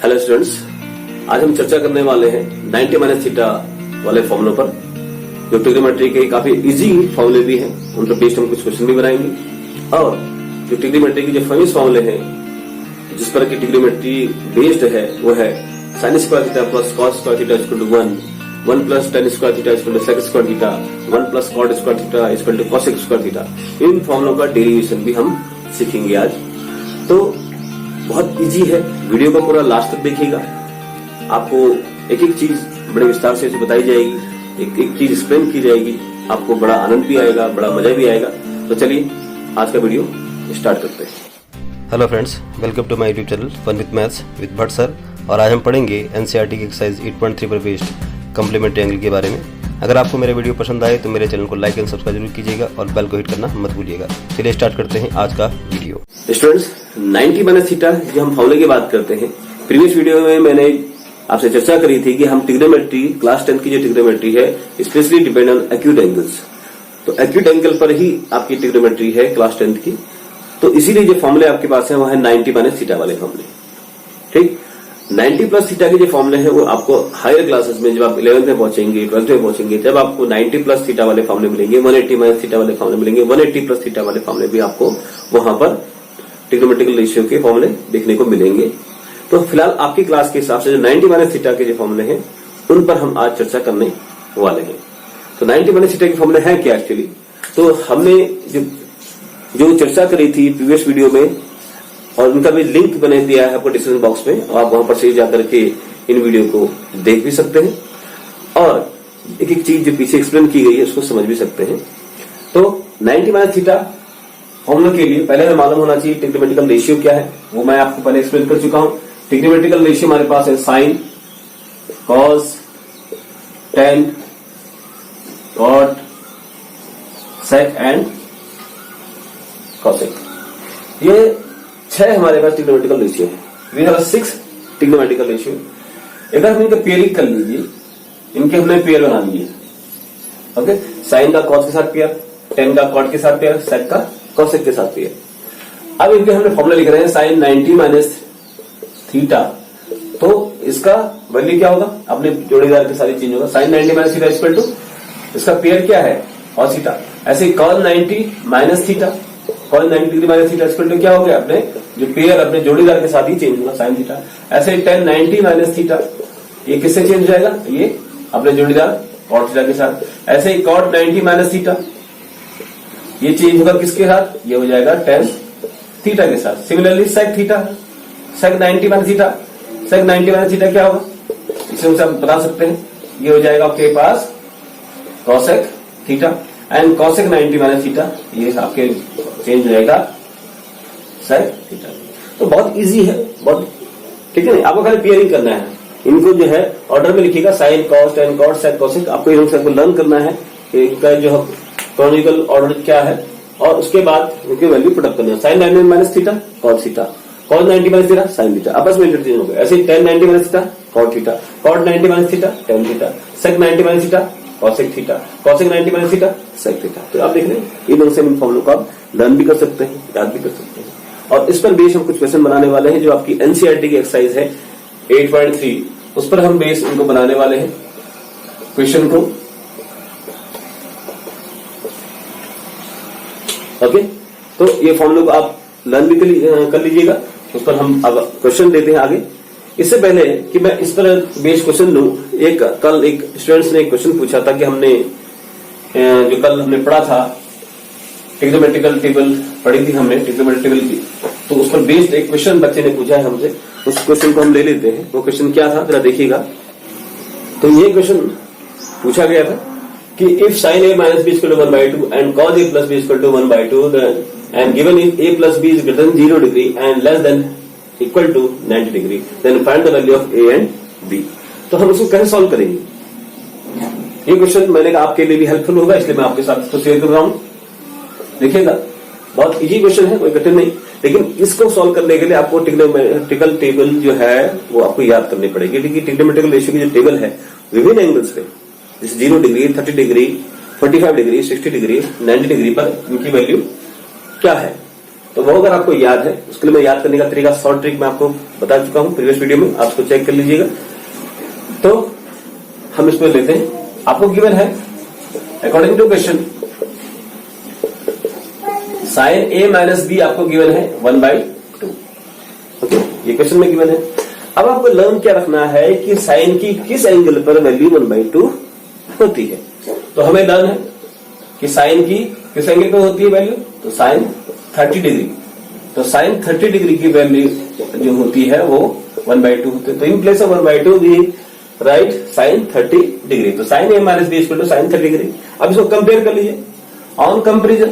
Hello students, आज हम चर्चा करने वाले हैं 90 माइनस थीटा वाले फॉर्मूलों पर, जो ट्रिग्नोमेट्री के काफी इजी फॉर्मूले भी हैं। उन पर बेस्ड हम कुछ क्वेश्चन भी बनाएंगे। और जो ट्रिग्नोमेट्री के जो फेमस फॉर्मूले हैं जिस पर की ट्रिग्नोमेट्री बेस्ड है वो है sin square theta plus cos square theta equal to 1 plus tan square theta equal to sec square theta 1 plus cot square theta equal to cosec square theta. इन फॉर्मूलों का डेरिवेशन भी हम सीखेंगे आज। तो बहुत इजी है, वीडियो को पूरा लास्ट तक देखिएगा। आपको एक एक चीज बड़े विस्तार से बताई जाएगी, एक एक चीज एक्सप्लेन की जाएगी। आपको बड़ा आनंद भी आएगा, बड़ा मजा भी आएगा। तो चलिए आज का वीडियो स्टार्ट करते हैं। Hello friends, welcome to my YouTube channel fun with maths with Bhatt sir. और आज हम पढ़ेंगे एनसीईआरटी की एक्सरसाइज 8.3 पर बेस्ड कॉम्प्लीमेंट्री एंगल के बारे में। अगर आपको मेरे वीडियो पसंद आए तो मेरे चैनल को लाइक एंड सब्सक्राइब जरूर कीजिएगा और बेल को हिट करना मत भूलिएगा। चलिए स्टार्ट करते हैं आज का वीडियो। स्टूडेंट्स, 90 माइनस थीटा जो हम फॉर्मूले की बात करते हैं, प्रीवियस वीडियो में मैंने आपसे चर्चा करी थी कि हम ट्रिग्नोमेट्री क्लास 10 की जो ट्रिग्नोमेट्री है specially depend on acute angles. तो एक्यूट एंगल पर ही आपकी ट्रिग्नोमेट्री है क्लास 10 की। तो इसीलिए जो फॉर्मूले आपके पास है वो है 90 माइनस थीटा वाले फॉर्मूले। ठीक, 90 प्लस थीटा के जो फॉर्मूले हैं वो आपको हायर क्लासेस में जब आप 11th में पहुंचेंगे, 12th में पहुंचेंगे, जब आपको 90 प्लस थीटा वाले फॉर्मूले मिलेंगे, 180 माइनस थीटा वाले फॉर्मूले मिलेंगे, 180 प्लस थीटा वाले फॉर्मूले भी आपको वहां पर ट्रिग्नोमेट्रिकल रेशियो के फॉर्मूले देखने को मिलेंगे। तो फिलहाल आपकी क्लास के हिसाब से जो 90 माइनस थीटा के जो फॉर्मूले हैं उन पर हम आज चर्चा करने वाले हैं। तो 90 माइनस थीटा के फॉर्मूले हैं क्या एक्चुअली? तो हमने जो चर्चा करी थी प्रीवियस वीडियो में, और उनका भी लिंक बना दिया है आपको डिस्क्रिप्शन बॉक्स में, और आप वहां पर से जाकर के इन वीडियो को देख भी सकते हैं और एक एक चीज जो पीछे एक्सप्लेन की गई है उसको समझ भी सकते हैं। तो 90 माइनस थीटा फॉर्मूला के लिए पहले हमें मालूम होना चाहिए ट्रिग्नोमेट्रिकल रेशियो क्या है। वो मैं आपको पहले एक्सप्लेन कर चुका हूं। ट्रिग्नोमेट्रिकल रेशियो हमारे पास है sine, cos, tan, cot, sec and cosec. ये 6 हमारे पास ट्रिग्नोमेट्रिकल रेशियो है। We have 6 trigonometrical ratio. अगर हम इनका पेयरिंग कर लीजिए, इनके हमने पेयर बना लिए। ओके, साइन का कॉस के साथ पेयर, टेन का कॉट के साथ पेयर, सेक का कॉसेक के साथ पेयर। अब इनके हमने फॉर्मूला लिख रहे हैं साइन 90 माइनस थीटा। तो इसका वैल्यू क्या होगा? अपने जोड़ीदार के साथ चेंज होगा। Sine 90 minus theta equal to इसका पेयर क्या है? Cos theta. ऐसे cos 90 minus theta, cos 90 degree minus theta equal to क्या हो गया? अपने जो पेयर अपने जोड़ीदार के साथ ही चेंज होगा, साइन थीटा। ऐसे tan 90 माइनस थीटा, ये किससे चेंज हो जाएगा? ये अपने जोड़ीदार कॉट थीटा के साथ। ऐसे ही cot 90 माइनस थीटा, ये चेंज होगा किसके साथ? ये हो जाएगा tan थीटा के साथ। Similarly sec theta, sec 90 minus theta, sec 90 minus theta क्या होगा? इसे हम बता सकते हैं, ये हो जाएगा आपके पास cosec theta and cosec 90 minus theta, ये आपके चेंज हो जाएगा sec थीटा। तो बहुत इजी है, बहुत ठीक है। आपको खाली पेयरिंग करना है। इनको जो है ऑर्डर में लिखिएगा, साइन, कॉस, टेन, कॉट, सेक, कॉसेक। आपको इन सबको लर्न करना है इनका जो क्रोनोलॉजिकल ऑर्डर क्या है, और उसके बाद उनकी वैल्यू पुटअप करना है। Sine 90 minus theta, cos theta, cos 90 minus theta, sine theta, आपस में इंटरचेंज हो गए। ऐसे ही tan 90 minus theta, cot theta, cot 90 minus theta, tan theta, sec 90 minus theta, cosec theta, cosec 90 minus theta, sec theta. तो आप देख रहे हैं इन दोनों से इन फॉर्मूलों को आप लर्न भी कर सकते हैं, याद भी कर सकते हैं। और इस पर बेस हम कुछ क्वेश्चन बनाने वाले हैं जो आपकी एनसीईआरटी की एक्सरसाइज है 8.3, उस पर हम बेस इनको बनाने वाले हैं क्वेश्चन को। ओके, तो ये फॉर्मूले को आप लर्न भी कर लीजिएगा। उस पर हम अब क्वेश्चन देते हैं आगे। इससे पहले कि मैं इस पर बेस क्वेश्चन लूं, कल एक स्टूडेंट्स ने एक क्वेश्चन पूछा था कि हमने जो कल हमने पढ़ा था ट्रिग्नोमेट्रिकल टेबल पढ़ी थी हमने ट्रिग्नोमेट्रिकल की, तो उस पर बेस्ड एक क्वेश्चन बच्चे ने पूछा है हमसे। उस क्वेश्चन को हम ले लेते हैं। वो क्वेश्चन क्या था जरा देखिएगा। तो ये क्वेश्चन पूछा गया था कि if sin a minus b equal to 1/2 and cos a plus b equal to 1/2 then and given if a plus b is greater than 0 degree and less than equal to 90 degree then find the value of a and b। तो हम उसको कैसे solve करेंगे? ये question मैंने कहा आपके लिए भी हेल्पफुल होगा, इसलिए मैं आपके साथ इसको शेयर कर रहा हूं। देखिएगा, बहुत इजी क्वेश्चन है, कोई कठिन नहीं। लेकिन इसको सॉल्व करने के लिए आपको ट्रिग्नोमेट्रिकल टेबल जो है वो आपको याद करनी पड़ेगी। लेकिन ट्रिग्नोमेट्रिकल रेशियो की जो टेबल है विभिन्न एंगल्स पे, जैसे 0 degree, 30 degree, 45 degree, 60 degree, 90 degree पर इनकी वैल्यू क्या है, तो वो अगर आपको याद है, उसके लिए मैं याद करने का तरीका, शॉर्ट ट्रिक मैं आपको बता चुका हूं प्रीवियस वीडियो में, आप उसको चेक कर लीजिएगा। तो हम इसमें लेते हैं, आपको गिवन है according to question sine A minus B आपको गिवन है 1/2। ओके, ये क्वेश्चन में गिवन है। अब आपको लर्न क्या रखना है कि साइन की किस एंगल पर वैल्यू 1/2 होती है। तो हमें लर्न है कि साइन की किस एंगल पर होती है वैल्यू, तो साइन 30 डिग्री। तो साइन 30 डिग्री की वैल्यू जो होती है वो 1/2 होती है। तो in place of 1/2 we write sine 30 degree. तो sine A minus B equal to sine 30 degree. अब इसको कंपेयर कर लीजिए, ऑन कंपेरिजन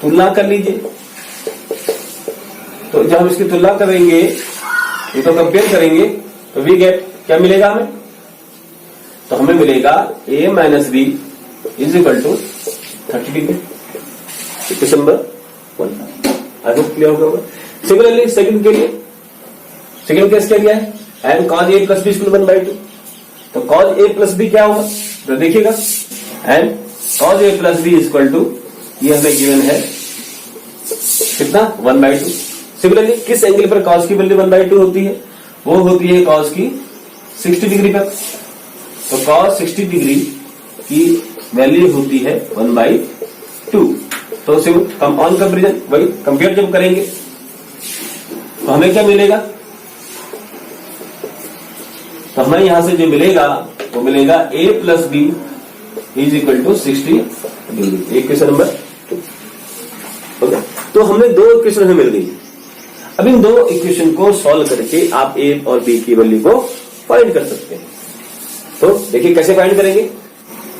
तुलना कर लीजिए। तो जब हम इसकी तुलना करेंगे, ये तो कंपेयर करेंगे, तो वी गेट क्या मिलेगा हमें, तो हमें मिलेगा a minus B is equal to 30 degree. Question number 1 I hope clear होगा। सिमिलरली सेकंड के लिए, सेकंड केस क्या दिया है, and cos A plus B equal to 1/2। तो कॉज ए प्लस बी क्या होगा, तो देखिएगा and cos A plus B equal to, ये हमें गिवन है कितना 1/2। सिमिलरली किस एंगल पर कॉस की वैल्यू 1/2 होती है, वो होती है कॉस की 60 डिग्री पर। तो कॉस 60 डिग्री की वैल्यू होती है 1/2। तो हम ऑन कंपेरिजन वही कंपेयर जब करेंगे तो हमें क्या मिलेगा, तो हमें यहां से जो मिलेगा वो मिलेगा a plus B is equal to 60 degree. एक क्वेश्चन नंबर 2। ओके, तो हमने दो इक्वेशन हमें मिल गई। अब इन दो इक्वेशन को सॉल्व करके आप ए और बी की वैल्यू को फाइंड कर सकते हैं। तो देखिए कैसे फाइंड करेंगे।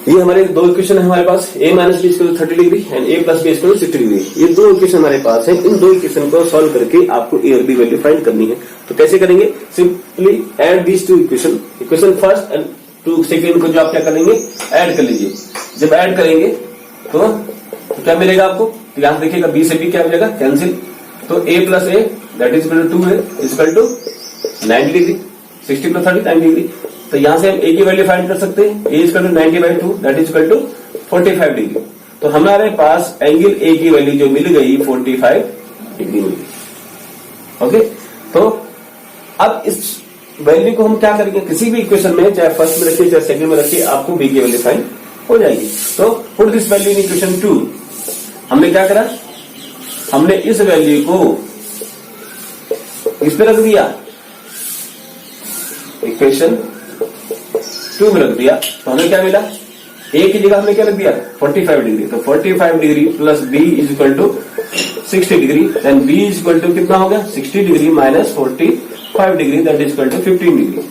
ये हमारे दो इक्वेशन है हमारे पास, a minus B equal to 30 degree and a plus B equal to 60 degree. ये दो इक्वेशन हमारे पास है। इन दो इक्वेशन को सॉल्व करके आपको a और b वैल्यू फाइंड करनी है। तो कैसे करेंगे, simply add these two equation, equation first and to second को जो आप क्या करेंगे ऐड कर लीजिए। जब ऐड करेंगे तो क्या मिलेगा आपको, तो यहां देखिएगा b से b क्या मिलेगा, कैंसिल। तो a plus a that is equal to 2 है equal to 90 degree, 60 plus 30 90 degree. तो यहां से हम a की वैल्यू फाइंड कर सकते हैं, a equal to 90/2 that is equal to 45 degree. तो हमारे पास एंगल a की वैल्यू जो मिल गई 45 डिग्री मिल गई। ओके, तो अब इस वैल्यू को हम क्या करेंगे, किसी भी इक्वेशन में चाहे फर्स्ट में रखिए चाहे सेकंड में रखिए, आपको b की वैल्यू फाइंड हो जाएगी। तो put this value in equation 2। हमने क्या करा, हमने इस वैल्यू को इस पे रख दिया, इक्वेशन 2 में रख दिया। तो हमें क्या मिला, a की जगह हमने क्या रख दिया 45 डिग्री। तो 45 degree plus b is equal to 60 degree, then b is equal to कितना हो गया 60 degree minus 45 degree that is equal to 15 degree.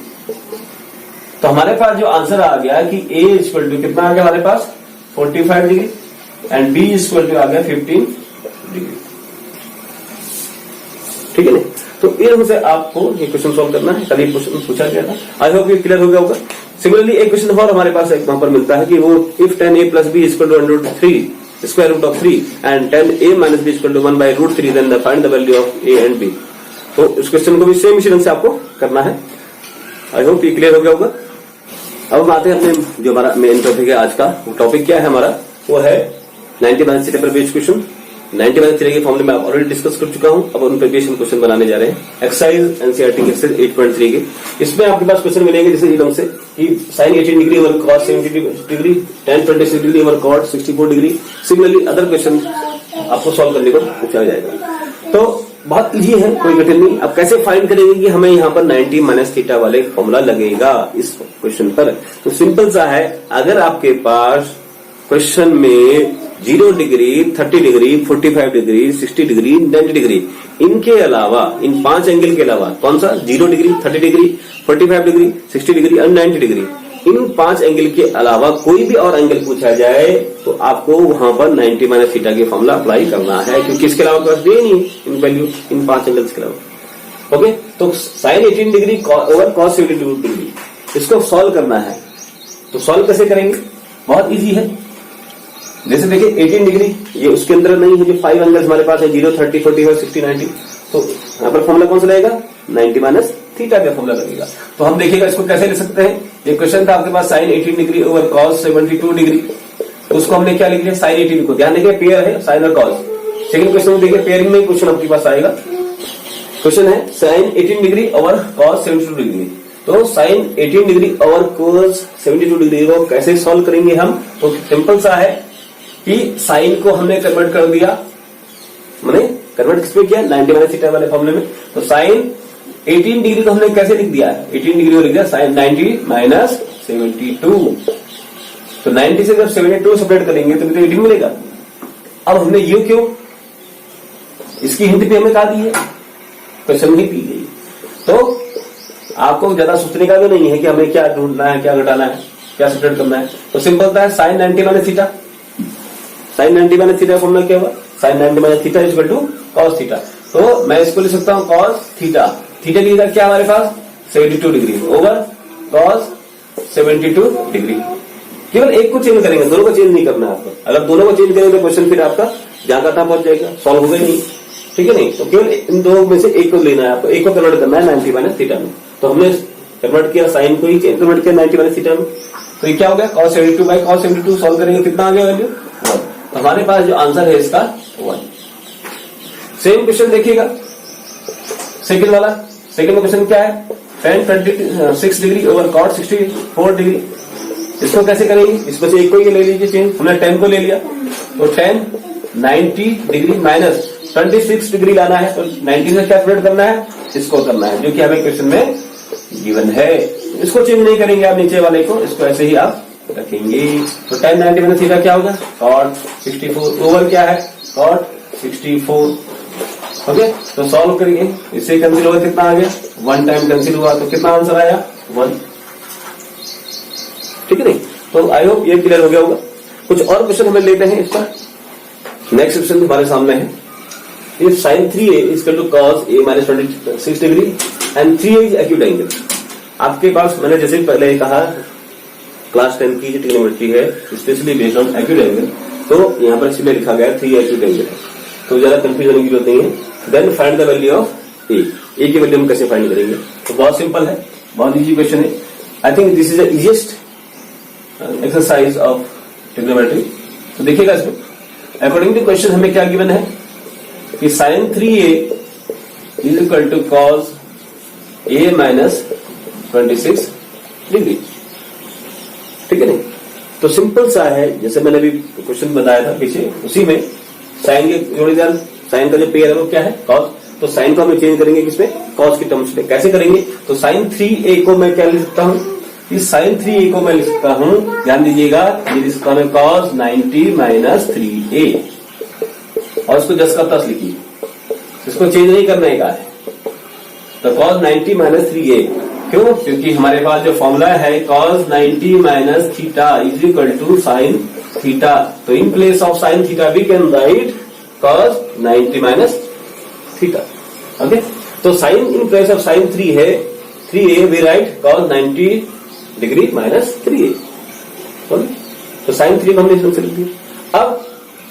तो हमारे पास जो आंसर आ गया कि a इज इक्वल टू कितना आ गया हमारे पास 45 degree and b is equal to आ गया 15 डिग्री। ठीक है ना। तो ये हमसे आपको ये क्वेश्चन सॉल्व करना है, कल क्वेश्चन पूछा गया था, आई होप ये क्लियर हो गया होगा। सिमिलरली एक क्वेश्चन और हमारे पास वहां पर मिलता है कि वो if 10a plus B equal to √3 square root of 3 and 10a minus B equal to 1/√3 then find the value of a and b। तो इस क्वेश्चन को भी सेम इसी ढंग से आपको करना है। आई होप ये क्लियर हो गया होगा। अब हम आते हैं अपने जो हमारा मेन टॉपिक है आज का, वो टॉपिक क्या है हमारा, वो है 90 माइनस थीटा पर बेस्ड क्वेश्चन। 90 माइनस थीटा के फॉर्मूले में आप ऑलरेडी डिस्कस कर चुका हूं, अब उन पर बेस्ड हम क्वेश्चन बनाने जा रहे हैं। एक्सरसाइज एनसीईआरटी एक्सरसाइज 8.3 के, इसमें आपके पास क्वेश्चन मिलेंगे जैसे ये ढंग से कि sine 18 degree over cos 70 degree, tan 26 degree over cot 64 degree. Similarly other question आपको सॉल्व करने को पूछा जाएगा। तो बहुत इजी है, कोई कठिन नहीं। अब कैसे फाइंड करेंगे कि हमें यहाँ पर 90 माइनस थीटा वाले फॉर्मूला लगेगा इस क्वेश्चन पर, तो सिंपल सा है, अगर आपके पास क्वेश्चन में 0 degree, 30 degree, 45 degree, 60 degree, 90 degree, इनके अलावा इन 5 एंगल के अलावा कौन सा 0 डिग्री, 30 डिग्री, 45 डिग्री, 60 डिग्री और 90 डिग्री, इन 5 एंगल के अलावा कोई भी और एंगल पूछा जाए तो आपको वहां पर 90 माइनस थीटा की फॉर्मूला अप्लाई करना है, क्योंकि इसके अलावा पास दे नहीं इन वैल्यू इन 5 एंगल्स के अलावा। ओके, तो sine 18 degree over cos 72 degree, इसको सॉल्व करना है। तो सॉल्व कैसे करेंगे, बहुत इजी है। जैसे देखिए 18 डिग्री ये उसके अंदर नहीं है, जो 5 एंगल्स हमारे पास है 0, 30, 45, 60, 90, तो यहाँ पर फॉर्मूला कौन सा लगेगा 90 माइनस थीटा का फॉर्मूला लगेगा। तो हम देखिएगा इसको कैसे ले सकते हैं। ये क्वेश्चन था आपके पास sine 18 degree over cos 72 degree, उसको हमने क्या लिख लिया साइन 18 को, ध्यान देखिए पेयर है साइन और कॉस सेकंड क्वेश्चन में देखिए, पेयरिंग में क्वेश्चन आपके पास आएगा। क्वेश्चन है साइन 18 डिग्री और कॉस 72 डिग्री। तो साइन 18 डिग्री और कॉस 72 डिग्री को कैसे सॉल्व करेंगे हम? तो सिंपल सा है कि साइन को हमने कन्वर्ट कर दिया, मैंने कन्वर्ट किस पे किया? 90 माइनस थीटा वाले फॉर्मूले में। तो साइन 18 डिग्री को हमने कैसे लिख दिया? 18 डिग्री को लिख दिया साइन 90 माइनस 72। तो 90 से जब 72 सेपरेट करेंगे तो 18 मिलेगा। अब हमने ये क्यों, इसकी हिंट भी हमें कहा दी है, क्वेश्चन में ही दी गई। तो आपको ज्यादा सोचने का भी नहीं है कि हमें क्या ढूंढना है, क्या घटाना है, क्या सेपरेट करना है। तो सिंपल था sine 90 minus theta, sine 90 minus theta formula क्या हुआ? Sine 90 minus theta equal to cos theta. तो मैं इसको लिख सकता हूं कॉस थीटा, थीटा की जगह क्या हमारे पास? 72 डिग्री ओवर कॉस 72 डिग्री। केवल एक को चेंज करेंगे, दोनों को चेंज नहीं करना है आपको। अगर दोनों को चेंज करेंगे तो क्वेश्चन फिर आपका जहां का तहां पहुंच जाएगा, सॉल्व होगा ही नहीं, ठीक है नहीं। तो केवल इन दो में से एक को लेना है आपको, एक को कन्वर्ट करना है 90 माइनस थीटा में। तो हमने कन्वर्ट किया, साइन को ही कन्वर्ट किया 90 माइनस थीटा में। तो ये क्या हो गया? cos 72 बाई cos 72 सॉल्व करेंगे, कितना आ गया वैल्यू? 1। तो हमारे पास जो आंसर है इसका 1। सेम क्वेश्चन देखिएगा सेकंड वाला। सेकंड क्वेश्चन क्या है? tan 26 degree over cot 64 degree. इसको कैसे करेंगे? इसमें से एक को ये ले लीजिए चेंज, हमने 10 को ले लिया। तो tan 90 डिग्री माइनस 26 डिग्री लाना है। तो 90 से क्या सेपरेट करना है? इसको करना है, जो कि हमें क्वेश्चन में गिवन है। इसको चेंज नहीं करेंगे आप नीचे वाले को, इसको ऐसे ही आप रखेंगे। तो tan 90 माइनस थीटा क्या होगा? cot 64 ओवर क्या है? cot 64। ओके, तो सॉल्व करिए, इससे कैंसिल होगा, कितना आ गया? 1 टाइम कैंसिल हुआ, तो कितना आंसर आया? 1। ठीक है नहीं? तो आई होप ये क्लियर हो गया होगा। कुछ और क्वेश्चन हमें लेते हैं इसका। नेक्स्ट क्वेश्चन हमारे सामने है, if sin 3a is equal to cos a minus 26 degree and 3a is acute angle. आपके पास मैंने जैसे पहले ही कहा, क्लास 10 की जो ट्रिग्नोमेट्री है specially based on acute angle, तो यहाँ पर इसलिए लिखा गया 3 एक्यूट एंगल है, तो ज्यादा कंफ्यूजन की जरूरत नहीं है। Then find the value of A की वैल्यू हम कैसे फाइंड करेंगे? तो बहुत सिंपल है, बहुत इजी क्वेश्चन है। I think this is the easiest exercise of trigonometry. तो देखिएगा इसमें अकॉर्डिंग टू क्वेश्चन हमें क्या गिवन है कि sin 3a is equal to cos a minus 26 degree. ठीक है नहीं? तो सिंपल सा है, जैसे मैंने अभी क्वेश्चन बताया था पीछे, उसी में साइन के जोड़ीदार, साइन का जो पेयर है वो क्या है? cos। तो साइन को हमें चेंज करेंगे किसमें? cos की टर्म्स में। कैसे करेंगे? तो sin 3a को मैं क्या लिख सकता हूं? इस sin 3a को मैं लिख सकता हूं, ध्यान दीजिएगा, ये लिख सकता हूं cos 90 माइनस 3a, और इसको जस का तस लिखिए, इसको चेंज नहीं करने का है। तो cos 90 माइनस 3a, क्यों? क्योंकि हमारे पास जो फॉर्मूला है cos 90 minus theta is equal to sine theta. तो in place of sine theta we can write cos 90 minus theta. Okay, तो sine in place of sine 3 है 3a, we write cos 90 degree minus 3a। तो sign 3 को हमने इसमें लिख दिया। अब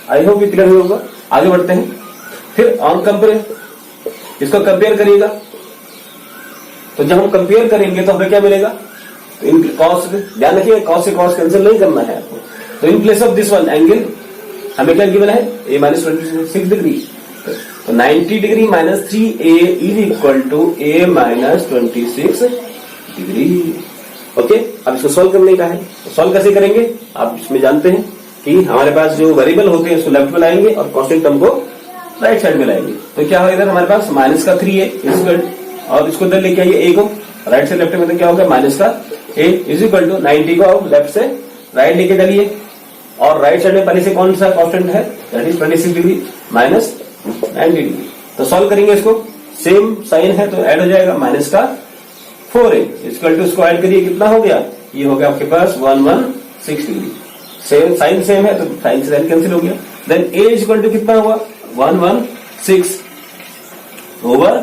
आई होप ये क्लियर होगा। आगे बढ़ते हैं, फिर ऑन कंपेयर, इसको कंपेयर करिएगा। तो जब हम कंपेयर करेंगे तो हमें क्या मिलेगा? तो इन कॉस, ध्यान रखिए कॉस से कॉस कैंसिल नहीं करना है आपको। तो in place of this one angle हमें क्या गिवन है? a minus 26 degree. तो 90 degree minus 3a is equal to a minus 26 degree. Okay, अब इसको सॉल्व करने का है। तो सॉल्व कैसे करेंगे? आप इसमें जानते हैं कि हमारे पास जो वेरिएबल होते हैं उसको लेफ्ट में लाएंगे और कांस्टेंट टर्म को राइट साइड में लाएंगे। तो क्या होगा? इधर हमारे पास माइनस का 3a इक्वल, और इसको इधर लेके आइए a को, राइट से लेफ्ट में, तो क्या होगा? माइनस का a इज इक्वल टू 90 को अब लेफ्ट से राइट लेके चलिए, और राइट साइड में पहले से कौन सा कांस्टेंट है? That is 26 degree minus 90 degree. तो सॉल्व करेंगे इसको, सेम साइन है तो ऐड हो जाएगा माइनस का 4a इक्वल टू, इसको ऐड करिए, कितना हो गया? ये हो गया आपके पास 116 डिग्री। सेम साइन सेम है तो साइन से साइन कैंसिल हो गया। देन a इक्वल टू कितना हुआ? 116 ओवर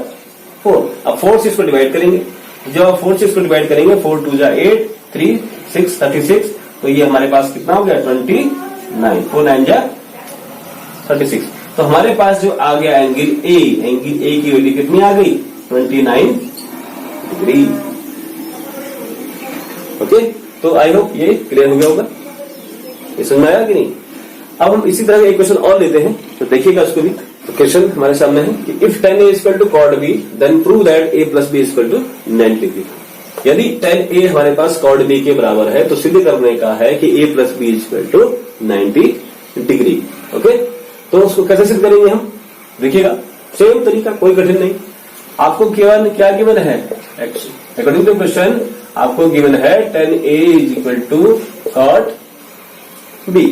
4। अब 4 से इसको डिवाइड करेंगे, जब 4 से इसको डिवाइड करेंगे 4 2 जा 8, 3 6 36, तो ये हमारे पास कितना हो गया? 29, 4 9 जा 36। तो हमारे पास जो आ गया एंगल A की वैल्यू कितनी आ गई? 29 डिग्री। ओके, तो आई होप ये क्लियर हो गया होगा। ये समझ में आया कि नहीं? अब हम इसी तरह का एक क्वेश्चन और लेते हैं, तो देखिएगा उसको भी। तो क्वेश्चन हमारे सामने है कि if tan a equal to cot b then prove that a plus B equal to 90 degree. यदि tan a हमारे पास कॉट b के बराबर है तो सिद्ध करने का है कि a plus B equal to 90 degree. Okay, तो उसको कैसे सिद्ध करेंगे हम, देखिएगा सेम तरीका, कोई कठिन नहीं। आपको केवल क्या गिवन है, अकॉर्डिंग टू क्वेश्चन आपको गिवन है tan a is equal to cot b।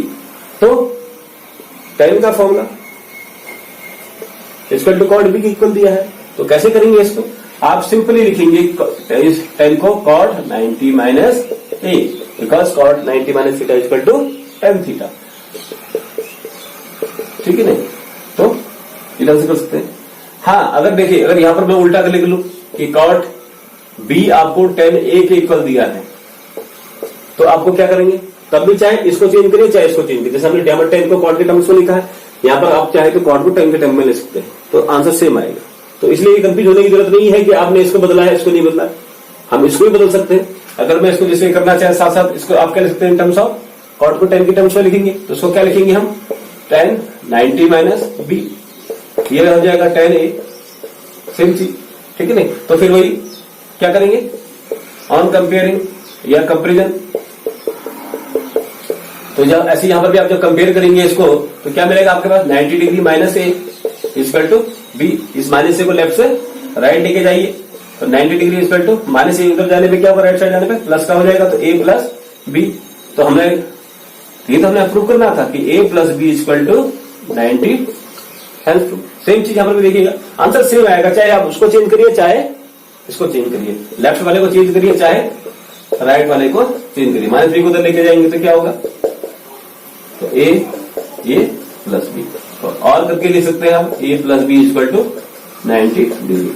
तो tan का formula equal to cot b की इक्वल दिया है, तो कैसे करेंगे इसको, आप सिंपली लिखेंगे tan को cot 90 minus a, because cot 90 minus theta equal to tan theta. ठीक है नहीं, तो इधर से कर सकते हैं। हाँ, अगर देखिए, अगर यहां पर मैं उल्टा कर लिख लूं कि कॉट b आपको tan a के इक्वल दिया है, तो आपको क्या करेंगे, तब भी चाहे इसको चेंज करिए चाहे इसको चेंज करिए। जैसे हमने tan को कॉट के टर्म्स में लिखा है, यहां पर आप चाहे तो कॉट को tan के टर्म में ले सकते हैं, तो आंसर सेम आएगा। तो इसलिए कंफ्यूज होने की जरूरत नहीं है कि आपने इसको बदला है इसको नहीं बदला है, हम इसको भी बदल सकते हैं। अगर मैं इसको जैसे करना चाहे साथ साथ इसको आप क्या लिख सकते हैं, इन टर्म्स ऑफ कॉट को tan के टर्म्स में लिखेंगे, तो उसको क्या लिखेंगे हम, tan 90 माइनस b, ये हो जाएगा tan a, सेम चीज। ठीक है नहीं, तो फिर वही क्या करेंगे, ऑन कंपेयरिंग या कंपेरिजन, तो जब ऐसे यहां पर भी आप जब कंपेयर करेंगे इसको, तो क्या मिलेगा आपके पास 90 degree minus A equal to B. इस माइनस ए को लेफ्ट से राइट लेके जाइए, तो 90 degree equal to minus A उधर जाने पे क्या होगा, राइट साइड जाने पे प्लस का हो जाएगा, तो ए प्लस बी। तो हमने ये तो हमने अप्रूव करना था कि a plus B equal to 90 help. Same चीज यहां पर भी देखिएगा, आंसर सेम आएगा, चाहे आप उसको चेंज करिए चाहे इसको चेंज करिए, लेफ्ट वाले को चेंज करिए चाहे राइट वाले को चेंज करिए। माइनस बी को उधर लेके जाएंगे तो क्या होगा, तो ए प्लस बी, तो और करके लिख सकते हैं हम a plus B equal to 90 degree.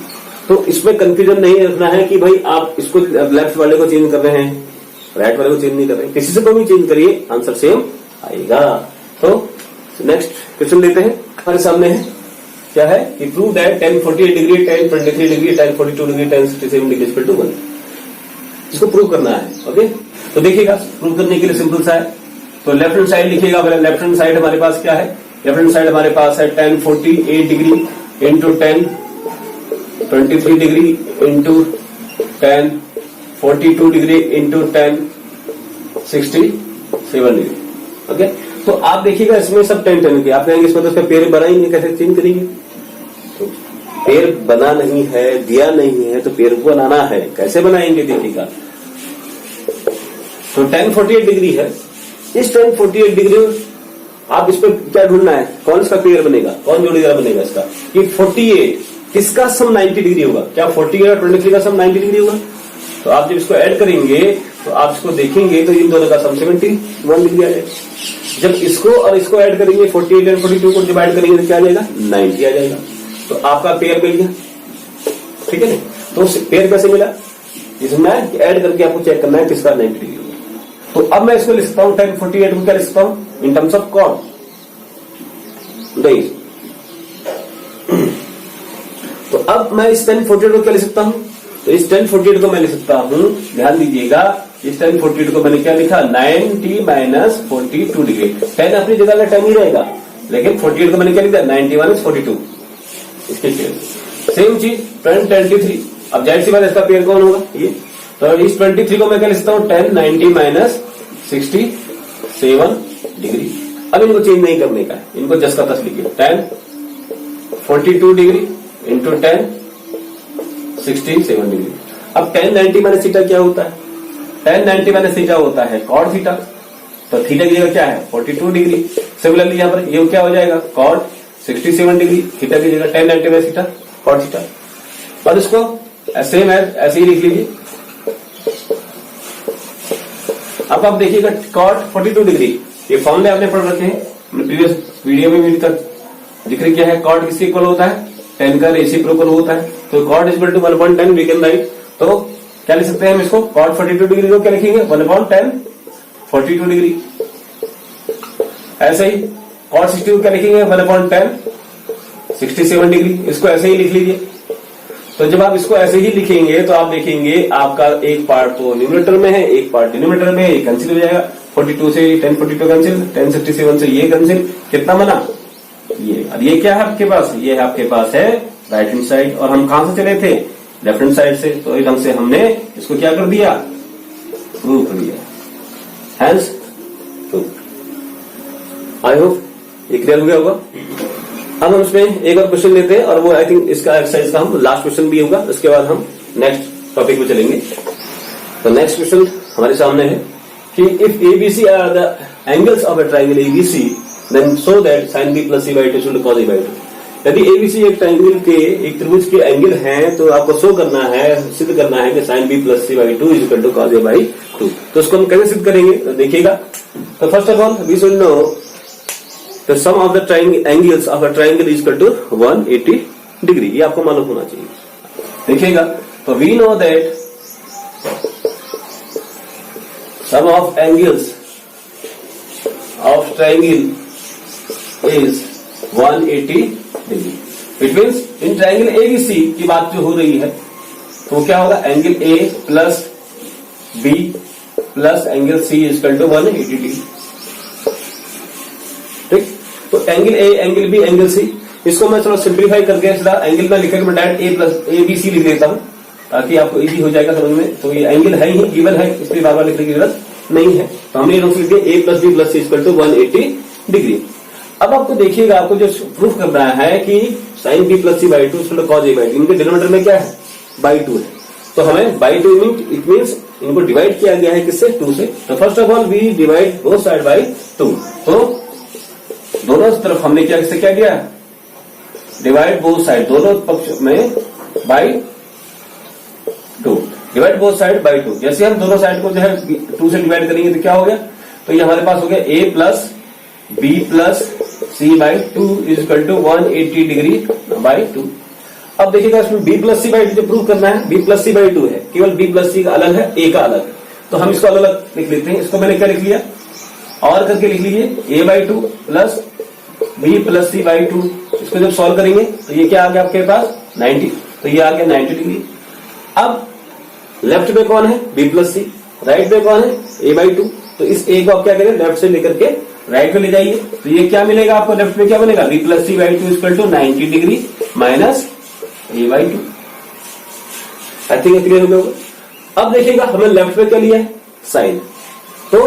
तो इसमें कंफ्यूजन नहीं रखना है कि भाई आप इसको लेफ्ट वाले को चेंज कर रहे हैं, राइट वाले को चेंज नहीं कर रहे हैं, किसी से को भी चेंज करिए आंसर सेम आएगा। तो नेक्स्ट क्वेश्चन लेते हैं, हमारे सामने है क्या है कि prove that tan 48 degree, tan 23 degree, tan 42 degree, tan 67 degree equal to 1। इसको प्रूव करना है। ओके, तो देखिएगा प्रूव करने के लिए सिंपल सा है, तो लेफ्ट हैंड साइड लिखिएगा। पहले लेफ्ट हैंड साइड हमारे पास क्या है, लेफ्ट हैंड साइड हमारे पास है tan 48 degree into tan 23 degree into tan 42 degree into tan 67 degree. Okay, तो आप देखिएगा इसमें सब tan के, आप कहेंगे इसमें तो उसका पेड़ बना ही नहीं, कैसे चेंज करेंगे, तो पेड़ बना नहीं है, दिया नहीं है, तो पेड़ को बनाना है, कैसे बनाएंगे देखिएगा। तो tan 48 डिग्री है, इस tan 48 डिग्री आप इस पर क्या ढूंढना है, कौन इसका पेयर बनेगा, कौन जोड़ीदार बनेगा इसका, कि 48 किसका सम 90 डिग्री होगा, क्या 48 और 23 का सम 90 डिग्री होगा। तो आप जब इसको ऐड करेंगे तो आप इसको देखेंगे तो इन दोनों का सम 71 डिग्री आ जाएगा। जब इसको और इसको ऐड करेंगे 48 और 42 को डिवाइड करेंगे तो क्या आ जाएगा, 90 आ जाएगा। तो आपका पेयर मिल गया। ठीक है ना, तो पेयर कैसे मिला, इसमें ऐड करके आपको चेक करना है किसका 90 डिग्री होगा। तो अब मैं इसको लिख सकता हूं tan 48 को क्या लिख सकता हूं in terms of cot days. तो अब मैं इस tan 48 को क्या लिख सकता हूं, तो इस tan 48 को मैं लिख सकता हूं, ध्यान दीजिएगा, इस tan 48 को मैंने क्या लिखा, 90 माइनस 42 डिग्री। tan अपनी जगह का tan ही रहेगा, लेकिन 48 को मैंने क्या लिखा, 90 माइनस 42, इसके पेयर। सेम चीज tan 23, अब जाहिर सी बात इसका पेयर कौन होगा, ये। तो इस 23 को मैं क्या लिखता हूं, tan 90 माइनस 67 डिग्री। अब इनको चेंज नहीं करने का है, इनको जस्ट का तस लिखिए, tan 42 degree into tan 67 degree. अब tan 90 माइनस थीटा क्या होता है, tan 90 माइनस थीटा होता है cot थीटा, तो थीटा की जगह क्या है 42 डिग्री। सिमिलरली यहाँ पर ये क्या हो जाएगा, cot 67 डिग्री, थीटा की जगह tan 90 minus theta cot theta. और इसको सेम ऐसे ही लिख लीजिए। अब आप देखिएगा cot 42 डिग्री, ये फॉर्मूले आपने पढ़ रखे हैं, प्रीवियस वीडियो में भी तक जिक्र किया है। cot किसके इक्वल होता है, tan का रेसिप्रोकल होता है। तो cot equal to 1/10 we can write, तो क्या लिख सकते हैं हम इसको, cot 42 डिग्री को क्या लिखेंगे, 1/10 42 डिग्री। ऐसे ही cot 60 को क्या लिखेंगे, 1/10 67 डिग्री। इसको ऐसे ही लिख लीजिए। तो जब आप इसको ऐसे ही लिखेंगे तो आप देखेंगे आपका एक पार्ट तो न्यूमरेटर में है, एक पार्ट डिनोमिनेटर में है, ये कैंसिल हो जाएगा। 42 से tan 42 कैंसिल, tan 67 से ये कैंसिल, कितना बना ये, और ये क्या है आपके पास, ये है आपके पास है राइट हैंड साइड, और हम कहां से चले थे, लेफ्ट हैंड साइड से, तो इस ढंग से हमने इसको क्या कर दिया, प्रूव कर दिया, हैंस प्रूव। आई होप ये क्लियर हो गया होगा। अब हम इसमें एक और क्वेश्चन लेते हैं, और वो आई थिंक इसका एक्सरसाइज का हम लास्ट क्वेश्चन भी होगा, उसके बाद हम नेक्स्ट टॉपिक पे चलेंगे। तो नेक्स्ट क्वेश्चन हमारे सामने है कि if ABC are the angles of a triangle ABC then show that sin b plus c by 2 equal to cos a by 2। यदि एबीसी एक ट्राइंगल के, एक त्रिभुज के एंगल हैं, तो आपको शो करना है, सिद्ध करना है कि sin b plus c by 2 is equal to cos a by 2। तो इसको हम कैसे सिद्ध करेंगे, तो देखिएगा। तो first of all we should know the sum of the angles of a triangle is equal to 180 degree, ये आपको मालूम होना चाहिए। देखिएगा, तो we know that sum of angles of triangle is 180 degree। It means in triangle ABC की बात जो हो रही है, तो क्या होगा, angle A plus B plus angle C is equal to 180 degree. ठीक, तो angle A, angle B, angle C, इसको मैं थोड़ा सिंप्लीफाई करके सीधा एंगल में लिखकर मैं डायरेक्ट A प्लस ABC लिख देता हूं, ताकि आपको इजी हो जाएगा समझ में। तो ये एंगल है ही, गिवन है, इसलिए बार बार लिखने की जरूरत नहीं है। तो हमने ये लिख दिया A plus B plus C equal to 180 degree. अब आपको देखिएगा, आपको जो प्रूफ करना है कि sin b plus c by 2 equal to cos a by 2, इनके डिनोमिनेटर में क्या है, बाई 2 है। तो हमें बाई 2 इट मीन्स इनको डिवाइड किया गया है किससे, 2 से। तो first of all we divide both side by 2। तो दोनों तरफ हमने क्या किससे क्या किया, डिवाइड बोथ साइड, दोनों पक्ष में by 2, divide both side by 2। जैसे हम दोनों साइड को जो है 2 से डिवाइड करेंगे तो क्या हो गया, तो ये हमारे पास हो गया a plus b plus c by 2 is equal to 180 degree by 2। अब देखिएगा, इसमें b प्लस c बाई 2 जो प्रूव करना है, b प्लस c बाई 2 है, केवल b प्लस c का अलग है, a का अलग है, तो हम इसको अलग अलग लिख लेते हैं। इसको मैंने क्या लिख लिया, और करके लिख लीजिए a by 2 plus b plus c by 2। इसको जब सॉल्व करेंगे तो ये क्या आ गया आपके पास 90, तो ये आ गया 90 डिग्री। अब लेफ्ट में कौन है, b प्लस c, राइट में कौन है, a बाई 2। तो इस a को आप क्या करें, लेफ्ट से लेकर के राइट में ले जाइए, तो ये क्या मिलेगा आपको, लेफ्ट में क्या बनेगा, b plus c by 2 equal to 90 degree minus a by 2। I think clear हो गया। अब देखिएगा, हमने लेफ्ट में क्या लिया है, साइन। तो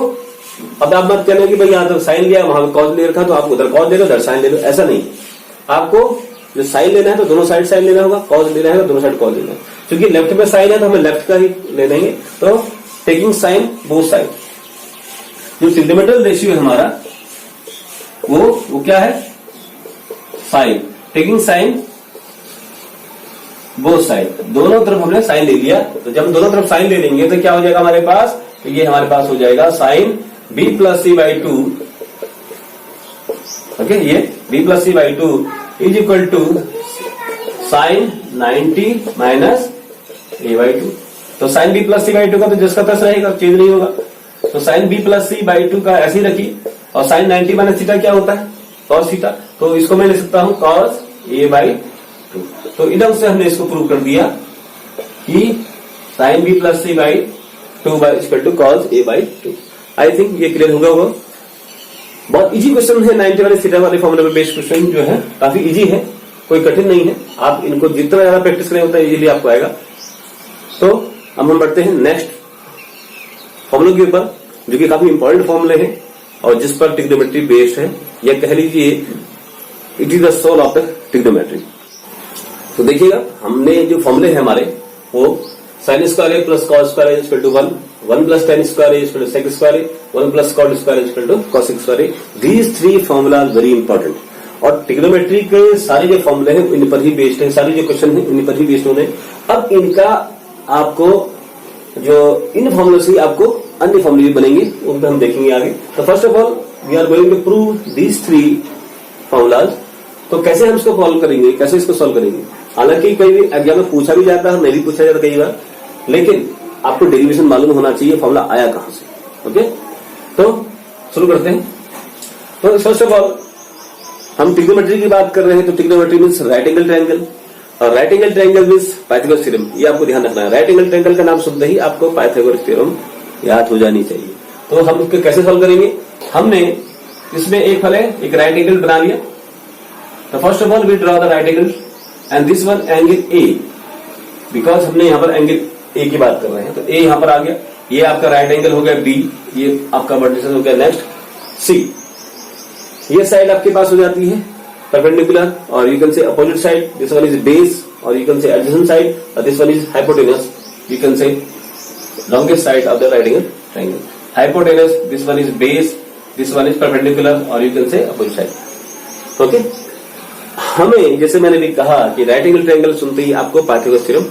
अब आप मत कहना कि भाई यहां तो साइन लिया, वहां कॉज ले रखा, तो आप उधर कॉज ले लो, उधर साइन ले लो, ऐसा नहीं। आपको जो साइन लेना है तो दोनों साइड साइन लेना होगा, कॉज लेना है तो दोनों साइड कॉज लेना है। क्योंकि लेफ्ट में साइन है तो हमें लेफ्ट का ही ले लेंगे। तो टेकिंग साइन बोथ साइड, जो ट्रिग्नोमेट्रिक रेशियो है हमारा वो क्या है, sine, taking sine both side, दोनों तरफ हमने साइन ले लिया। तो जब दोनों तरफ साइन ले लेंगे तो क्या हो जाएगा हमारे पास, तो ये हमारे पास हो जाएगा sine b plus c by 2, okay, ये b plus c by 2 is equal to sine 90 minus a by 2। तो sine b plus c by 2 का तो जिसका तस रहेगा, चेंज नहीं होगा। तो sine b plus c by 2 का ऐसे ही रखी, और साइन 90 माइनस थीटा क्या होता है, कॉस थीटा। तो इसको मैं लिख सकता हूं कॉस a बाई 2। तो इधर से हमने इसको प्रूव कर दिया कि sine b plus c by 2 by equal to cos a by 2। I think ये क्लियर होगा। होगा बहुत इजी क्वेश्चन है, 90 वाले थीटा वाले फॉर्मूले पे बेस्ड क्वेश्चन जो है काफी इजी है, कोई कठिन नहीं है। आप इनको जितना ज्यादा प्रैक्टिस करें उतना इजीली आपको आएगा। तो अब हम बढ़ते हैं नेक्स्ट फॉर्मूले के ऊपर, जो कि काफी इंपॉर्टेंट फॉर्मूले हैं और जिस पर ट्रिग्नोमेट्री बेस्ड है, या कह लीजिए it is the soul of the trigonometry. तो देखिएगा, हमने जो फॉर्मूले हैं हमारे, वो sine square A plus cos square A equal to 1 plus tan square A equal to sec square A, 1 plus cot square A equal to cos square A. These 3 formula are very important, और trigonometry के सारे जो फॉर्मूले हैं इन पर ही based है, सारे जो क्वेश्चन है इन पर ही बेस्ड होने। अब इनका आपको जो इन फॉर्मूले से आपको अन्य फॉर्मूले भी बनेंगे, उन पर हम देखेंगे आगे। तो first of all we are going to prove these 3 formulas. तो कैसे हम इसको सॉल्व करेंगे, कैसे इसको सॉल्व करेंगे, हालांकि कई भी एग्जाम में पूछा भी जाता है, मैं भी पूछा जाता कई बार, लेकिन आपको डेरिवेशन मालूम होना चाहिए फॉर्मूला आया कहां से। ओके, तो शुरू करते हैं। तो फर्स्ट ऑफ ऑल हम ट्रिग्नोमेट्री की बात कर रहे हैं, तो trigonometry means right angle triangle, और right angle triangle means Pythagoras theorem. ये आपको ध्यान रखना है, राइट एंगल ट्रायंगल का नाम सुनते ही आपको पाइथागोरस थ्योरम याद हो जानी चाहिए। तो हम इसको कैसे सॉल्व करेंगे, हमने इसमें एक राइट एंगल बना लिया, तो first of all we draw the right angle and this one angle A, because हमने यहाँ पर एंगल ए की बात कर रहे हैं, तो ए यहाँ पर आ गया, ये आपका राइट एंगल हो गया बी, ये आपका वर्टिकल हो गया नेक्स्ट सी। ये साइड आपके पास हो जाती है परपेंडिकुलर, और you can say opposite side, this one is base, और you can say adjacent side, और this one is hypotenuse, you can say longest side of the right angle triangle. Hypotenuse, this one is base, this one is perpendicular, और you can say opposite side. Okay, हमें जैसे मैंने भी कहा कि right angle triangle सुनते ही आपको Pythagoras theorem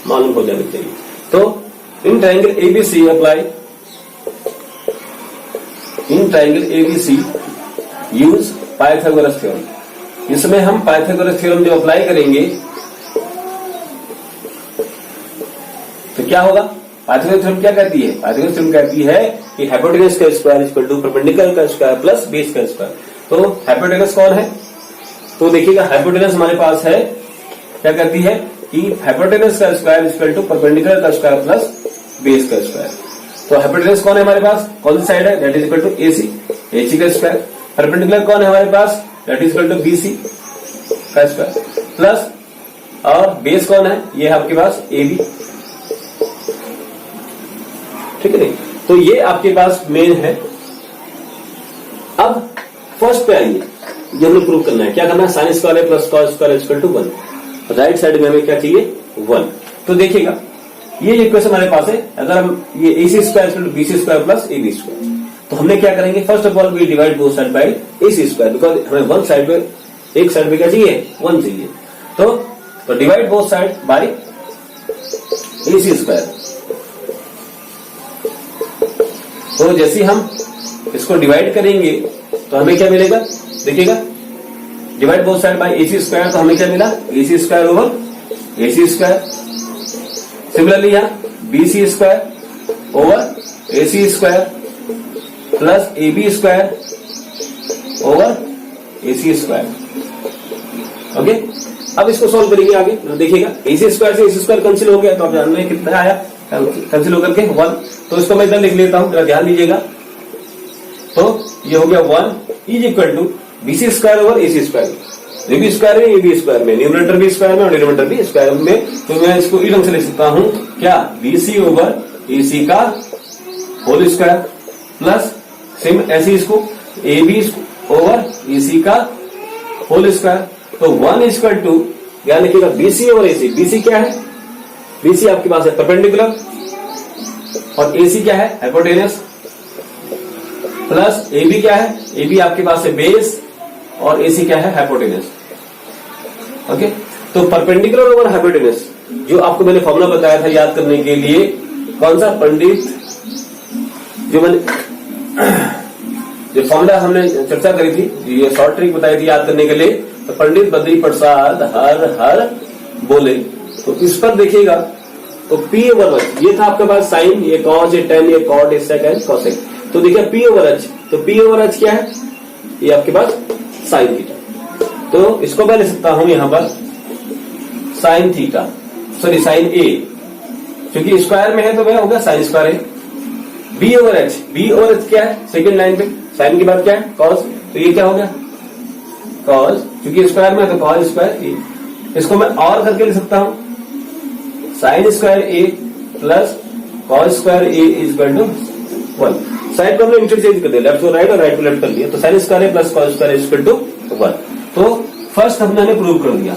मालूम हो जानी चाहिए। तो in triangle ABC apply, in triangle ABC use Pythagoras theorem. इसमें हम पाइथागोरस थ्योरम जब अप्लाई करेंगे तो क्या होगा? पाइथागोरस थ्योरम क्या कहती है? पाइथागोरस थ्योरम कहती है कि हाइपोटेनस का स्क्वायर इक्वल टू परपेंडिकुलर का स्क्वायर प्लस बेस का स्क्वायर। तो हाइपोटेनस कौन है? तो देखिएगा हाइपोटेनस हमारे पास है, क्या कहती है कि हाइपोटेनस का स्क्वायर इक्वल टू परपेंडिकुलर का स्क्वायर प्लस बेस का स्क्वायर। तो हाइपोटेनस कौन है हमारे पास? कौन सी साइड है? That is equal to AC, AC का स्क्वायर। परपेंडिकुलर कौन है हमारे पास? That is equal to BC का स्क्वायर प्लस, और बेस कौन है? ये है आपके पास एबी, ठीक है नहीं? तो ये आपके पास मेन है। अब फर्स्ट पे आइए, ये हमें प्रूव करना है। क्या करना है? Sine square plus cos square equal to 1। Right side में हमें क्या चाहिए? 1। तो देखिएगा ये इक्वेशन हमारे पास है। अगर हम ये AC square equal to BC square plus AB square, तो हमने क्या करेंगे? First of all we divide both side by AC square, because हमें वन साइड पे, एक साइड पे क्या चाहिए? 1 चाहिए। तो divide both side by AC square. तो जैसे हम इसको डिवाइड करेंगे तो हमें क्या मिलेगा? देखिएगा, divide both side by AC square, तो हमें क्या मिला? AC square over AC square. Similarly यहाँ BC square over AC square plus AB square over AC square. Okay, अब इसको सॉल्व करेंगे आगे। देखिएगा AC स्क्वायर से AC स्क्वायर कैंसिल हो गया, तो आप जान रहे हैं कितना आया कैंसिल होकर के 1। तो इसको मैं इधर लिख लेता हूं, जरा ध्यान दीजिएगा। तो ये हो गया 1 is equal to BC square over AC square, AB square में AB स्क्वायर में, न्यूमरेटर भी स्क्वायर में और डिनोमिनेटर भी स्क्वायर में। तो मैं इसको इस ढंग से लिख सकता हूं, क्या? BC ओवर AC का होल स्क्वायर प्लस सेम ऐसे इसको AB ओवर AC का होल स्क्वायर। तो 1 इक्वल टू, ध्यान रखिएगा, BC ओवर AC। BC क्या है? BC आपके पास है परपेंडिकुलर, और AC क्या है? हाइपोटेनस, प्लस AB क्या है? AB आपके पास है बेस, और AC क्या है? हाइपोटेनस। ओके, तो परपेंडिकुलर ओवर हाइपोटेनस, जो आपको मैंने फॉर्मूला बताया था याद करने के लिए, कौन सा? पंडित, जो मैंने जो फॉर्मूला हमने चर्चा करी थी, ये शॉर्ट ट्रिक बताई थी याद करने के लिए, तो पंडित बद्री प्रसाद हर हर बोले। तो इस पर देखिएगा, तो P ओवर H, ये था आपके पास साइन, ये कॉस, ये टेन, ये कॉट, ये सेक एंड कॉसेक। तो देखिए P ओवर H, तो P ओवर H क्या है? ये आपके पास साइन थीटा। तो इसको मैं लिख सकता हूं यहां पर sine theta, sorry sine A, क्योंकि स्क्वायर में है तो वह होगा साइन स्क्वायर है। B over H, B over H क्या है? सेकेंड लाइन पे साइन के बाद क्या है? कॉस। तो ये क्या हो गया? कॉस, क्योंकि स्क्वायर में है तो कॉस स्क्वायर A। इसको मैं और करके लिख सकता हूं, sine square A plus cos square A is equal to 1। Side को हमने इंटरचेंज कर दिया, लेफ्ट टू राइट और राइट टू लेफ्ट कर दिया। तो sine square A plus cos square is equal to 1। तो फर्स्ट हमने प्रूव कर दिया।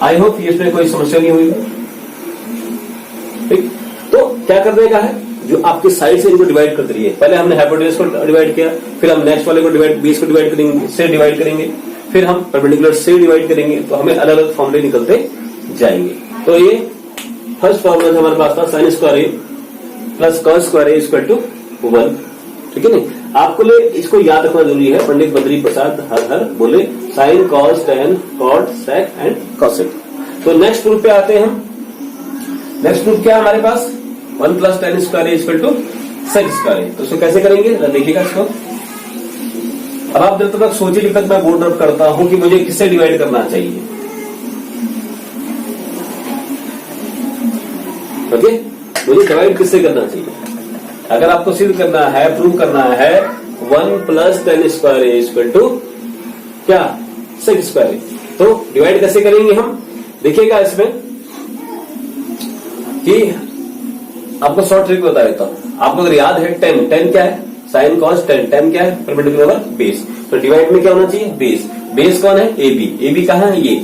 आई होप इसमें कोई समस्या नहीं हुई। ठीक, तो क्या करने का है? जो आपके साइड से इनको डिवाइड कर रही है, पहले हमने हाइपोटेनस को डिवाइड किया, फिर हम नेक्स्ट वाले को डिवाइड, बेस को डिवाइड करेंगे, से डिवाइड करेंगे, फिर हम परपेंडिकुलर से डिवाइड करेंगे, तो हमें अलग अलग फॉर्मूले निकलते जाएंगे। तो ये फर्स्ट फॉर्मूला हमारे पास था sine square A plus cos square A equal to 1। ठीक है नहीं? आपको लिए इसको याद रखना जरूरी है। पंडित बद्री प्रसाद हर हर बोले, sine cos tan cot sec and cosec. तो नेक्स्ट प्रूफ पे आते हैं हम। नेक्स्ट प्रूफ क्या है हमारे पास? 1 plus tan square A equal to sec square ए। तो इसको कैसे करेंगे देखिएगा इसको। अब आप जब तक सोचिए, जब तक मैं बोर्ड ड्रॉप करता हूं कि मुझे किससे डिवाइड करना चाहिए। ओके, मुझे डिवाइड किससे करना चाहिए? अगर आपको सिद्ध करना है, प्रूव करना है 1 plus tan square A equal to क्या? सेक स्क्वायर ए। तो डिवाइड कैसे करेंगे हम, देखिएगा इसमें कि आपको शॉर्ट ट्रिक बता देता हूं। आपको अगर याद है टेन, टेन क्या है, साइन कॉस टेन, टेन क्या है, परपेंडिकुलर ओवर बेस। तो डिवाइड में क्या होना चाहिए, बेस। बेस कौन है, ए बी, ए बी कहां है, ये।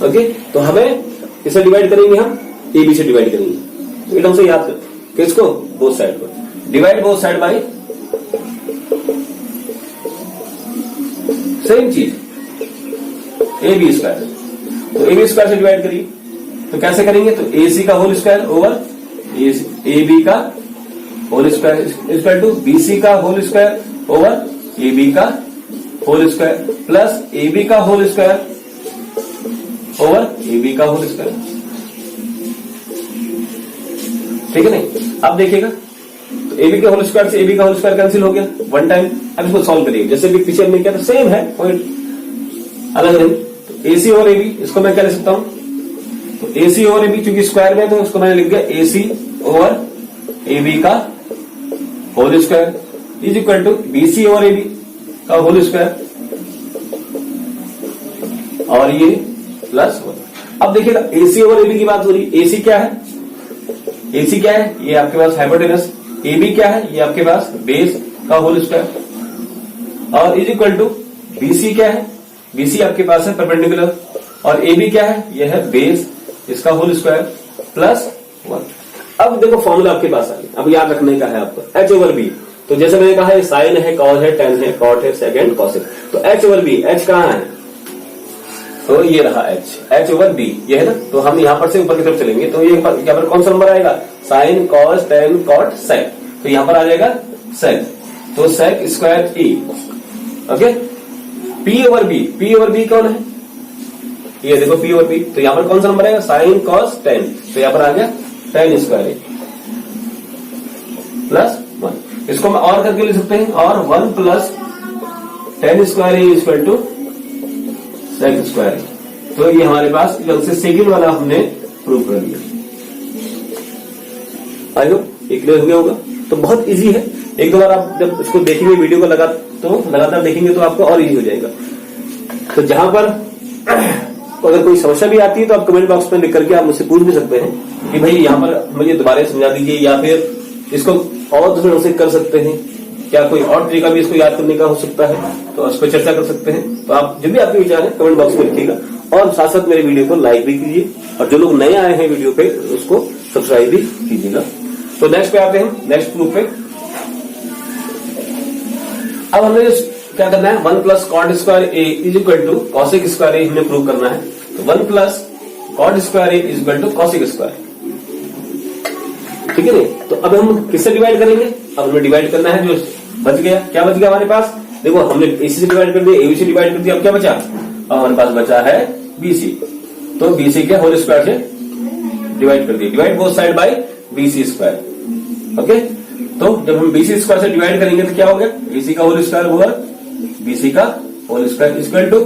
ओके, तो हमें इसे डिवाइड करेंगे, हम ए बी से डिवाइड करेंगे। तो एकदम से याद कर किसको, बोथ साइड को। Divide both side by same चीज ए बी स्क्वायर। तो ए बी स्क्वायर से डिवाइड करिए, तो कैसे करेंगे, तो ए सी का whole square over A B का whole square equal to B c का whole square over A B का whole square plus a B का whole square over A B का होल स्क्वायर। ठीक है नहीं, अब देखिएगा तो ए बी के होल स्क्वायर से ए बी का होल स्क्वायर कैंसिल हो गया वन टाइम। अब इसको सॉल्व करिए, जैसे भी पीछे हमने किया था सेम है, कोई अलग नहीं। तो ए सी और ए बी, इसको मैं क्या लिख सकता हूं, तो ए सी और ए बी चूंकि स्क्वायर में, तो उसको मैंने लिख दिया A C over A B का whole square is equal to B C और ए बी का होल स्क्वायर और ये प्लस वन। अब देखिएगा ए सी ओवर ए बी की बात हो रही है। ए सी क्या है, ए सी क्या है, ये आपके पास हाइपोटेनस। ए बी क्या है, ये आपके पास बेस का होल स्क्वायर और is equal to B C क्या है, बी सी आपके पास है परपेंडिकुलर और ए बी क्या है, ये है बेस, इसका होल स्क्वायर प्लस वन। अब देखो फॉर्मूला आपके पास आ गया, अब याद रखने का है आपको एच ओवर बी। तो जैसे मैंने कहा साइन है, कॉस है, टेन है, कॉट है, सेकेंड कॉस है। तो एच ओवर बी, एच कहां है, तो ये रहा एच, एच ओवर बी ये है ना। तो हम यहां पर से ऊपर की तरफ चलेंगे, तो ये यहाँ पर कौन सा नंबर आएगा, sine cos tan cot sec. तो यहां पर आ जाएगा सेक, तो sec square e. Okay, p over b, p over b कौन है, ये देखो पी ओवर बी। तो यहां पर कौन सा नंबर आएगा, साइन कॉस टेन। तो यहां पर आ गया tan square A plus one. इसको हम और करके लिख सकते हैं, और one plus tan square A equal to sec square. तो ये हमारे पास से सेकंड वाला हमने प्रूव कर लिया। आई होप ये क्लियर हो गया होगा। तो बहुत इजी है, एक दो बार आप जब इसको देखेंगे वीडियो को लगातार देखेंगे तो आपको और इजी हो जाएगा। तो जहां पर अगर कोई समस्या भी आती है तो आप कमेंट बॉक्स में लिख करके आप मुझसे पूछ भी सकते हैं कि भाई यहाँ पर मुझे दोबारा समझा दीजिए, या फिर इसको और दूसरे ढंग से कर सकते हैं, क्या कोई और तरीका भी इसको याद करने का हो सकता है, तो उस पर चर्चा कर सकते हैं। तो आप जब भी आपके विचार है कमेंट बॉक्स में लिखिएगा, और साथ साथ मेरे वीडियो को लाइक भी कीजिए, और जो लोग नए आए हैं वीडियो पे उसको सब्सक्राइब भी कीजिएगा। तो नेक्स्ट पे आते हैं, नेक्स्ट प्रूफ पे। अब हमें क्या करना है, one plus cot square a is equal to cosec square a हमने प्रूव करना है। तो one plus cot square a is equal to cosec square. ठीक है नहीं, तो अब हम किससे डिवाइड करेंगे, अब हमें डिवाइड करना है जो बच गया। क्या बच गया हमारे पास, देखो हमने एसी से डिवाइड कर दिया, एबी से डिवाइड कर दिया, अब क्या बचा, अब हमारे पास बचा है बीसी। तो बीसी के होल स्क्वायर से डिवाइड कर दिया, divide both side bye BC square. Okay, तो जब हम बीसी स्क्वायर से डिवाइड करेंगे तो क्या हो गया, बीसी का होल स्क्वायर ओवर बीसी का whole square equal to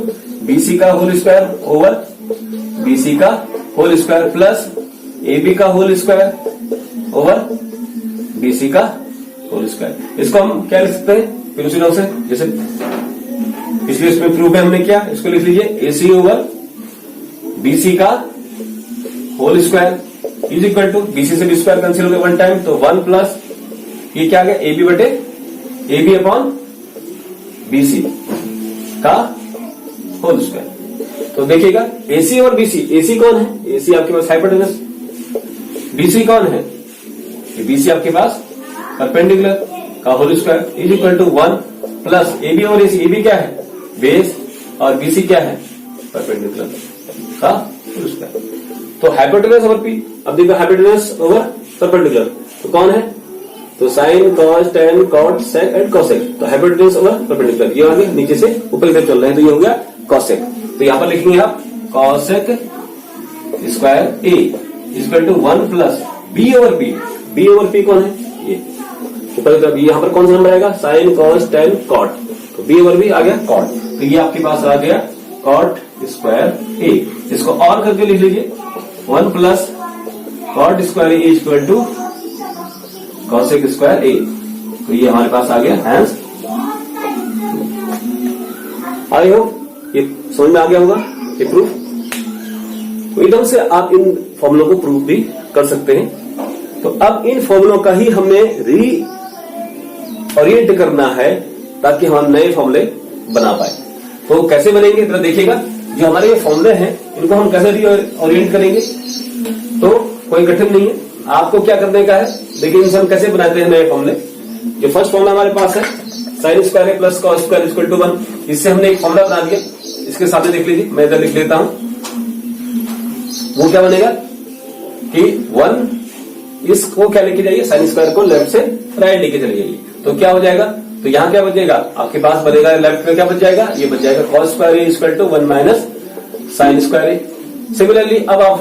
BC का होल स्क्वायर ओवर बीसी का होल स्क्वायर प्लस एबी का होल स्क्वायर ओवर बीसी का होल स्क्वायर। इसको हम क्या लिख सकते हैं फिर उसी नाम से, जैसे पिछले इसमें प्रूफ है हमने किया, इसको लिख लीजिए एसी ओवर बीसी का whole square is equal to BC से बी स्क्वायर कैंसिल हो गया वन टाइम, तो वन प्लस ये क्या आ गया एबी बटे एबी अपॉन बीसी का होल स्क्वायर। तो देखिएगा एसी और बीसी, एसी कौन है, एसी आपके पास हाइपोटेनस, बीसी कौन है, बीसी आपके पास परपेंडिकुलर का whole square is equal to one plus AB और एसी, एबी क्या है बेस और बीसी क्या है परपेंडिकुलर का होल स्क्वायर। तो हाइपोटेनस ओवर पी, अब देखो हाइपोटेनस ओवर परपेंडिकुलर तो कौन है, तो sine cos tan cot sec and cosec. तो हाइपोटेनस ओवर परपेंडिकुलर ये आगे नीचे से ऊपर की तरफ चल रहे हैं, तो ये हो गया कोसेक। तो यहां पर लिखेंगे आप cosec square A equal to one plus B over P, B over P कौन है ये ऊपर की तरफ, यहां पर कौन सा नंबर आएगा साइन कॉस टेन कॉट, तो बी ओवर बी आ गया कॉट, तो ये आपके पास आ गया कॉट स्क्वायर ए। इसको और करके लिख लीजिए one plus cot square A equal to cosec square ए, तो ये हमारे पास आ गया हैंस। आई होप ये समझ में आ गया होगा ये प्रूफ। तो एकदम से आप इन फॉर्मूलों को प्रूफ भी कर सकते हैं। तो अब इन फॉर्मूलों का ही हमें रीओरिएंट करना है ताकि हम नए फॉर्मूले बना पाए। तो कैसे बनेंगे जरा देखिएगा। जो हमारे ये फॉर्मूले हैं इनको हम कैसे रीओरिएंट करेंगे, तो कोई कठिन नहीं है, आपको क्या करने का है। देखिए इनसे हम कैसे बनाते हैं नए फॉर्मूले। जो फर्स्ट फॉर्मूला हमारे पास है sine square plus cos square equal to 1, इससे हमने एक फॉर्मूला बना दिया। इसके सामने देख लीजिए, मैं इधर लिख लेता हूं। वो क्या बनेगा कि 1 इसको क्या लेके जाइए, साइन स्क्वायर को लेफ्ट से राइट लेके चले जाइए, तो क्या हो जाएगा। तो यहां क्या बचेगा आपके पास, बनेगा लेफ्ट में क्या बच जाएगा, ये बच जाएगा cos square equal to 1 minus sine square. Similarly अब आप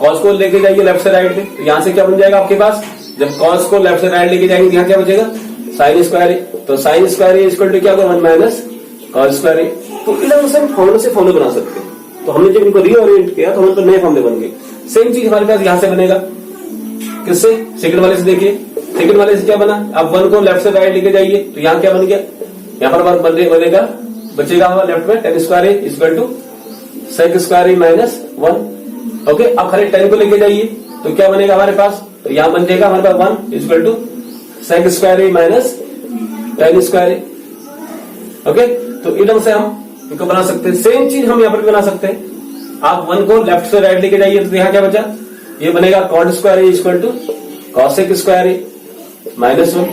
कॉस को लेके जाइए लेफ्ट से राइट में, तो यहां से क्या बन जाएगा आपके पास, जब कॉस को लेफ्ट से राइट लेके जाएंगे तो यहां क्या बचेगा साइन स्क्वायर। तो साइन स्क्वायर इक्वल टू क्या होगा 1 माइनस कॉस स्क्वायर। तो इधर से हम फॉर्मूले से फॉर्मूले बना सकते हैं। तो हमने जब इनको रीओरिएंट किया तो हमारे पास नए फॉर्मूले बन गए। सेम चीज हमारे पास यहां से बनेगा, किससे, सेकंड वाले से। देखिए सेकंड वाले से क्या बना, अब 1 को लेफ्ट से राइट लेके जाइए तो यहां क्या बन गया, यहां पर बनेगा बचेगा हमारा लेफ्ट में tan square equal to sec square minus 1। Okay, अब खाली tan को लेके जाइए तो क्या बनेगा हमारे पास, तो यहां बन जाएगा हमारे पास 1 equal to sec square minus tan square. Okay, तो एकदम से हम इनको बना सकते हैं। सेम चीज हम यहां पर भी बना सकते हैं। आप 1 को लेफ्ट से राइट लेके जाइए तो यहां क्या बचा, ये बनेगा cot square equal to cosec square minus 1।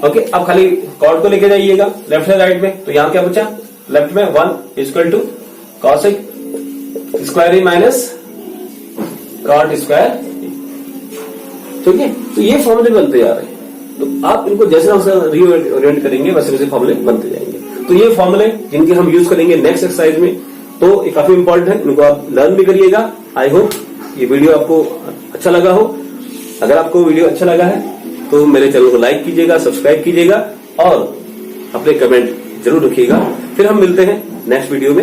Okay, अब खाली कॉट को लेके जाइएगा लेफ्ट से राइट में, तो यहां क्या बचा, लेफ्ट में 1 equal to cosec square minus cot square. ठीक है, तो ये फॉर्मूले बनते जा रहे हैं। तो आप इनको जैसे हम रीओरिएंट करेंगे वैसे वैसे फॉर्मूले बनते जाएंगे। तो ये फॉर्मूले जिनके हम यूज करेंगे नेक्स्ट एक्सरसाइज में, तो ये काफी इंपॉर्टेंट है, इनको आप लर्न भी करिएगा। आई होप ये वीडियो आपको अच्छा लगा हो। अगर आपको वीडियो अच्छा लगा है तो मेरे चैनल को लाइक कीजिएगा, सब्सक्राइब कीजिएगा और अपने कमेंट जरूर रखिएगा। फिर हम मिलते हैं नेक्स्ट वीडियो में।